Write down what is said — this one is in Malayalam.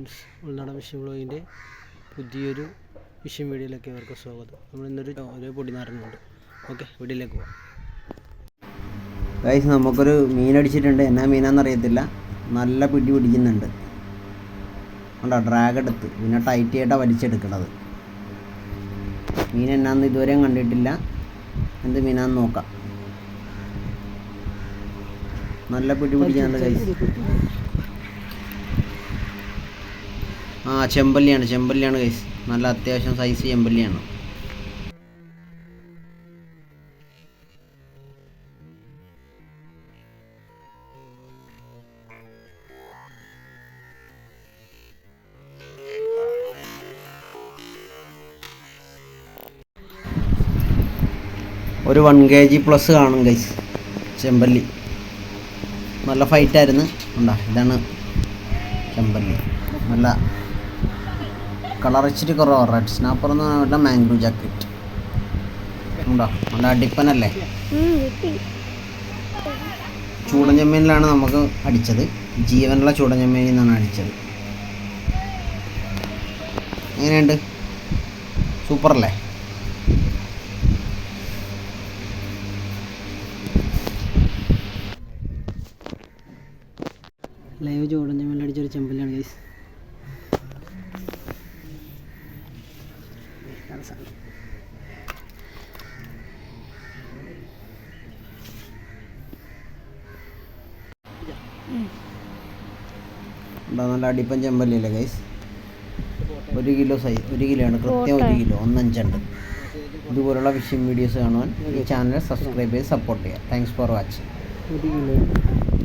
ഫ്രണ്ട്സ്, ഉൾനാടൻ ഫിഷിംഗ് വ്ളോഗിൻ്റെ പുതിയൊരു ഫിഷിംഗ് വീഡിയോയിലേക്ക് അവർക്ക് സ്വാഗതം. നമ്മൾ ഇന്നൊരു പൊടി നാറുന്നുണ്ട്. ഓക്കെ, വീഡിയോയിലേക്ക് പോകാം. ഗൈസ്, നമുക്കൊരു മീനടിച്ചിട്ടുണ്ട്. എന്നാ മീനാണെന്നറിയത്തില്ല. നല്ല പിടി പിടിക്കുന്നുണ്ട്. ഉണ്ടോ, ഡ്രാഗ് എടുത്ത് പിന്നെ ടൈറ്റ് ആയിട്ടാണ് വലിച്ചെടുക്കണത്. മീൻ എന്നാന്ന് ഇതുവരെയും കണ്ടിട്ടില്ല. എന്ത് മീനാന്ന് നോക്കാം. നല്ല പിടി പിടിക്കുന്നുണ്ട് ഗൈസ്. ചെമ്പല്ലിയാണ് ഗൈസ്. നല്ല അത്യാവശ്യം സൈസ് ചെമ്പല്ലിയാണ്. ഒരു 1 kg പ്ലസ് കാണും ഗൈസ് ചെമ്പല്ലി. നല്ല ഫൈറ്റായിരുന്നു. ഉണ്ടാ, ഇതാണ് ചെമ്പല്ലി. നല്ല കളർ ഇച്ചിരി കുറവാണ്. റെഡ് സ്നാപ്പർ എന്ന് പറഞ്ഞാൽ മാംഗ്രോ ജാക്കറ്റ്. ഉണ്ടോ, നല്ല അടിപ്പനല്ലേ. ചൂടൻ ചെമ്മീനിലാണ് നമുക്ക് അടിച്ചത്. ജീവനുള്ള ചൂടൻ ചെമ്മീനിൽ നിന്നാണ് അടിച്ചത്. എങ്ങനെയുണ്ട്? സൂപ്പറല്ലേ? ലൈവ് ചൂടൻ ചെമ്മീൻ അടിച്ചൊരു ചെമ്പല്ലിയാണ് ഗൈസ്. നല്ല അടിപ്പൻ ചെമ്പല്ലിയല്ലേ ഗൈസ്. 1 കിലോ സൈസ്, 1 കിലോ ആണ് കൃത്യം. 1 കിലോ 1.5 ഇതുപോലുള്ള ഫിഷിംഗ് വീഡിയോസ് കാണുവാൻ ഈ ചാനൽ സബ്സ്ക്രൈബ് ചെയ്ത് സപ്പോർട്ട് ചെയ്യുക. Thanks for watching. 1 കിലോ